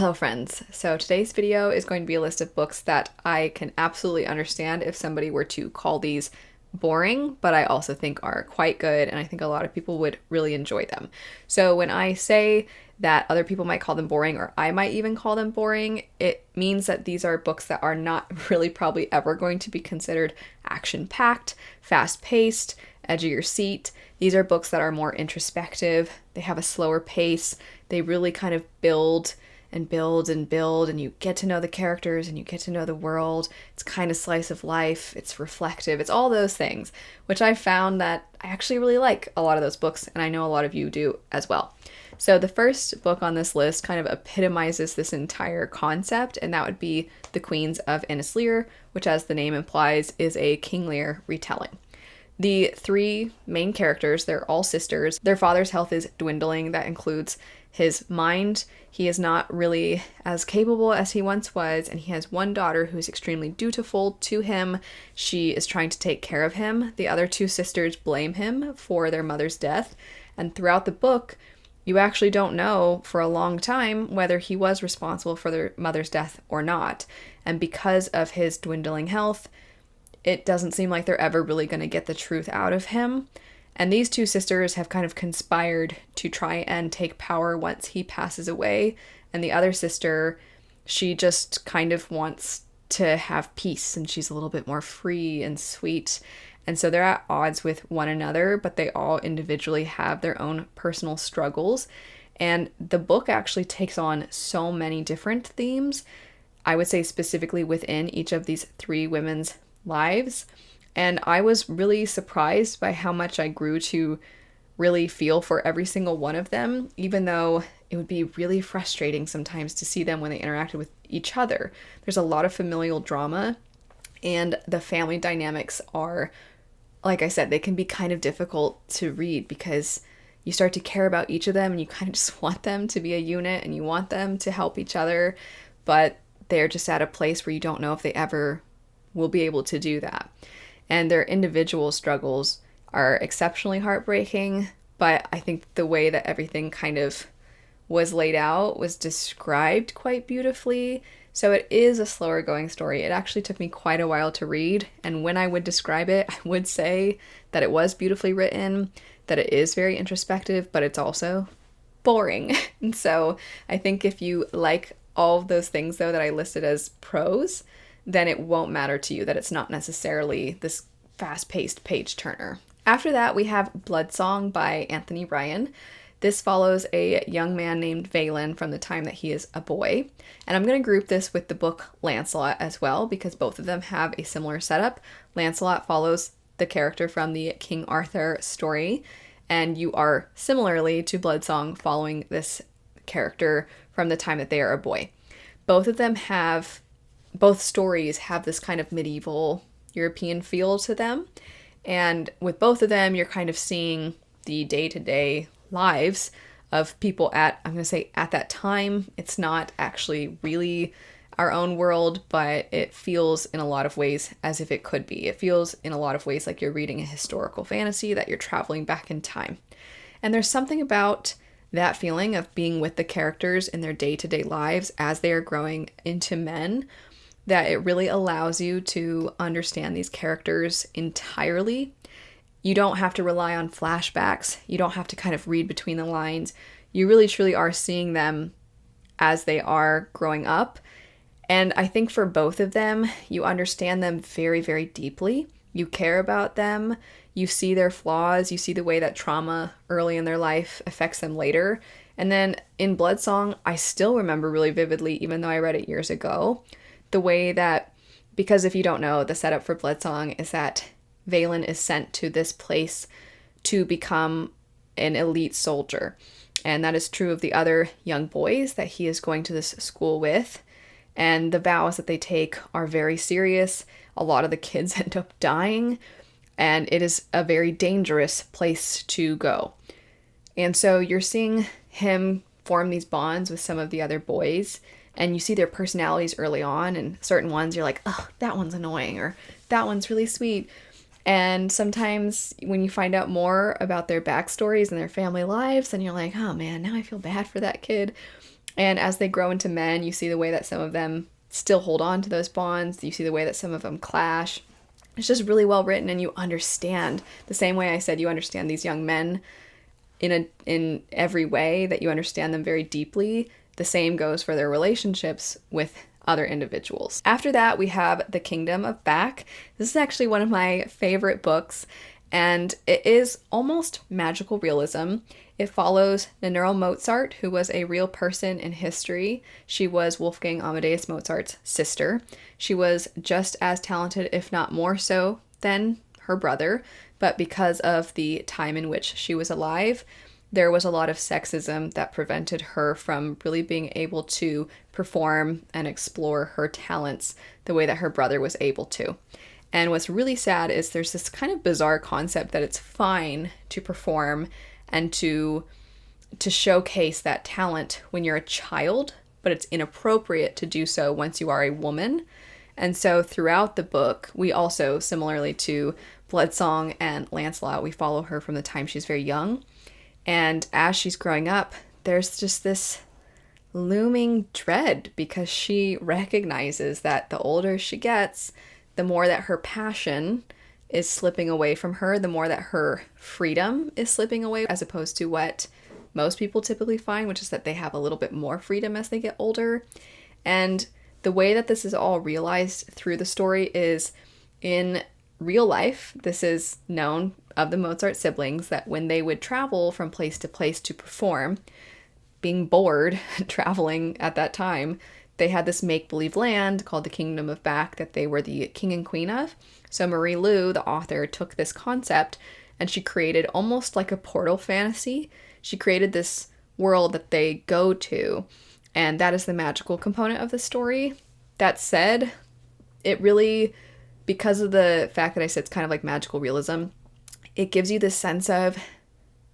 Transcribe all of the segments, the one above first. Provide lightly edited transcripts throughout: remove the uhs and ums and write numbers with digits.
Hello friends. So today's video is going to be a list of books that I can absolutely understand if somebody were to call these boring, but I also think are quite good and I think a lot of people would really enjoy them. So when I say that other people might call them boring or I might even call them boring, it means that these are books that are not really probably ever going to be considered action-packed, fast-paced, edge of your seat. These are books that are more introspective. They have a slower pace. They really kind of build and build and build, and you get to know the characters and you get to know the world. It's kind of slice of life, it's reflective, it's all those things, which I found that I actually really like a lot of those books, and I know a lot of you do as well. So the first book on this list kind of epitomizes this entire concept, and that would be The Queens of Anisler, which, as the name implies, is a King Lear retelling. The three main characters, they're all sisters. Their father's health is dwindling. That includes his mind. He is not really as capable as he once was, and he has one daughter who is extremely dutiful to him. She is trying to take care of him. The other two sisters blame him for their mother's death, and throughout the book, you actually don't know for a long time whether he was responsible for their mother's death or not. And because of his dwindling health, it doesn't seem like they're ever really going to get the truth out of him. And these two sisters have kind of conspired to try and take power once he passes away. And the other sister, she just kind of wants to have peace, and she's a little bit more free and sweet. And so they're at odds with one another, but they all individually have their own personal struggles. And the book actually takes on so many different themes, I would say specifically within each of these three women's lives. And I was really surprised by how much I grew to really feel for every single one of them, even though it would be really frustrating sometimes to see them when they interacted with each other. There's a lot of familial drama, and the family dynamics are, like I said, they can be kind of difficult to read because you start to care about each of them and you kind of just want them to be a unit and you want them to help each other, but they're just at a place where you don't know if they ever will be able to do that. And their individual struggles are exceptionally heartbreaking, but I think the way that everything kind of was laid out was described quite beautifully. So it is a slower going story. It actually took me quite a while to read, and when I would describe it, I would say that it was beautifully written, that it is very introspective, but it's also boring. And so I think if you like all of those things, though, that I listed as pros, then it won't matter to you that it's not necessarily this fast-paced page-turner. After that, we have Bloodsong by Anthony Ryan. This follows a young man named Valen from the time that he is a boy. And I'm going to group this with the book Lancelot as well, because both of them have a similar setup. Lancelot follows the character from the King Arthur story, and you are similarly to Bloodsong following this character from the time that they are a boy. Both stories have this kind of medieval European feel to them. And with both of them, you're kind of seeing the day-to-day lives of people at that time. It's not actually really our own world, but it feels in a lot of ways as if it could be. It feels in a lot of ways like you're reading a historical fantasy, that you're traveling back in time. And there's something about that feeling of being with the characters in their day-to-day lives as they are growing into men, that it really allows you to understand these characters entirely. You don't have to rely on flashbacks. You don't have to kind of read between the lines. You really truly are seeing them as they are growing up. And I think for both of them, you understand them very, very deeply. You care about them. You see their flaws. You see the way that trauma early in their life affects them later. And then in Bloodsong, I still remember really vividly, even though I read it years ago, the way that, because if you don't know, the setup for Bloodsong is that Valen is sent to this place to become an elite soldier. And that is true of the other young boys that he is going to this school with. And the vows that they take are very serious. A lot of the kids end up dying, and it is a very dangerous place to go. And so you're seeing him form these bonds with some of the other boys, and you see their personalities early on, and certain ones you're like, oh, that one's annoying, or that one's really sweet. And sometimes when you find out more about their backstories and their family lives, then you're like, oh man, now I feel bad for that kid. And as they grow into men, you see the way that some of them still hold on to those bonds. You see the way that some of them clash. It's just really well written, and you understand the same way I said you understand these young men in every way, that you understand them very deeply. The same goes for their relationships with other individuals. After that, we have The Kingdom of Back. This is actually one of my favorite books, and it is almost magical realism. It follows Nannerl Mozart, who was a real person in history. She was Wolfgang Amadeus Mozart's sister. She was just as talented, if not more so, than her brother, but because of the time in which she was alive, there was a lot of sexism that prevented her from really being able to perform and explore her talents the way that her brother was able to. And what's really sad is there's this kind of bizarre concept that it's fine to perform and to showcase that talent when you're a child, but it's inappropriate to do so once you are a woman. And so throughout the book, we also, similarly to Bloodsong and Lancelot, we follow her from the time she's very young. And as she's growing up, there's just this looming dread because she recognizes that the older she gets, the more that her passion is slipping away from her, the more that her freedom is slipping away, as opposed to what most people typically find, which is that they have a little bit more freedom as they get older. And the way that this is all realized through the story is in real life. This is known of the Mozart siblings, that when they would travel from place to place to perform, being bored traveling at that time, they had this make-believe land called the Kingdom of Back that they were the king and queen of. So Marie Lu, the author, took this concept and she created almost like a portal fantasy. She created this world that they go to, and that is the magical component of the story. That said, it really, because of the fact that I said it's kind of like magical realism, it gives you this sense of,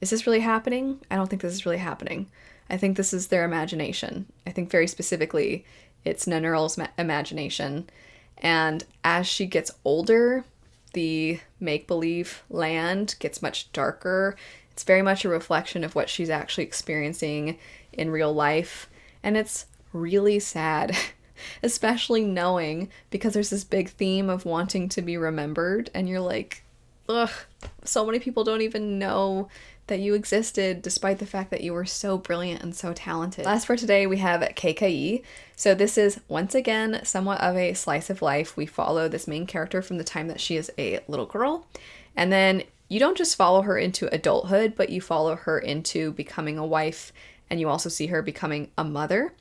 is this really happening? I don't think this is really happening. I think this is their imagination. I think very specifically, it's Nannerl's imagination. And as she gets older, the make-believe land gets much darker. It's very much a reflection of what she's actually experiencing in real life. And it's really sad, especially knowing, because there's this big theme of wanting to be remembered. And you're like, ugh, so many people don't even know that you existed, despite the fact that you were so brilliant and so talented. Last for today, we have Kekai. So this is, once again, somewhat of a slice of life. We follow this main character from the time that she is a little girl. And then you don't just follow her into adulthood, but you follow her into becoming a wife, and you also see her becoming a mother.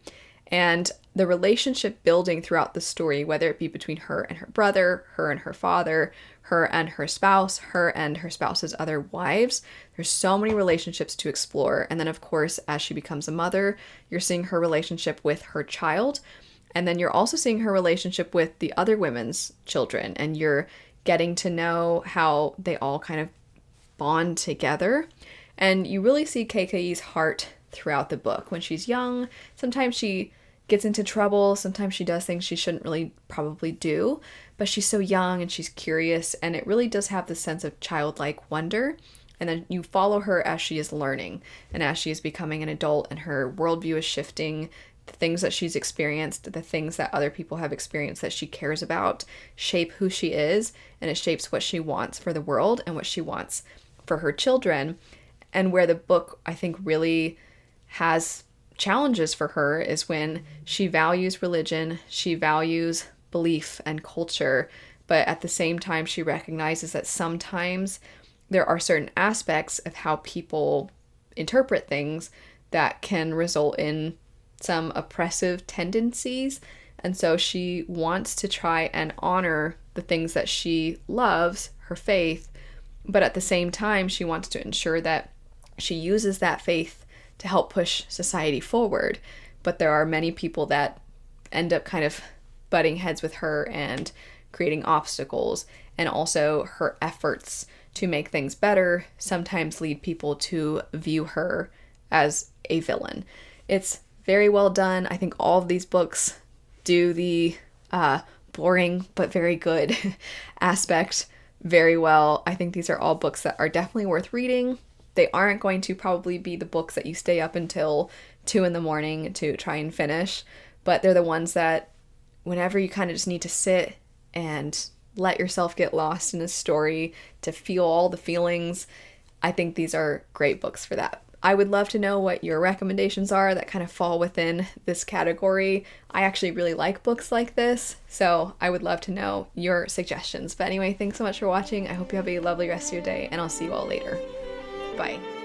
And the relationship building throughout the story, whether it be between her and her brother, her and her father, her and her spouse, her and her spouse's other wives. There's so many relationships to explore. And then, of course, as she becomes a mother, you're seeing her relationship with her child. And then you're also seeing her relationship with the other women's children. And you're getting to know how they all kind of bond together. And you really see Keikei's heart throughout the book. When she's young, sometimes she gets into trouble, sometimes she does things she shouldn't really probably do, but she's so young and she's curious, and it really does have this sense of childlike wonder. And then you follow her as she is learning and as she is becoming an adult, and her worldview is shifting. The things that she's experienced, the things that other people have experienced that she cares about, shape who she is, and it shapes what she wants for the world and what she wants for her children. And where the book, I think, really has challenges for her is when she values religion, she values belief and culture, but at the same time she recognizes that sometimes there are certain aspects of how people interpret things that can result in some oppressive tendencies. And so she wants to try and honor the things that she loves, her faith, but at the same time she wants to ensure that she uses that faith to help push society forward. But there are many people that end up kind of butting heads with her and creating obstacles. And also her efforts to make things better sometimes lead people to view her as a villain. It's very well done. I think all of these books do the boring but very good aspect very well. I think these are all books that are definitely worth reading. They aren't going to probably be the books that you stay up until 2 in the morning to try and finish, but they're the ones that whenever you kind of just need to sit and let yourself get lost in a story to feel all the feelings, I think these are great books for that. I would love to know what your recommendations are that kind of fall within this category. I actually really like books like this, so I would love to know your suggestions. But anyway, thanks so much for watching. I hope you have a lovely rest of your day, and I'll see you all later. Bye.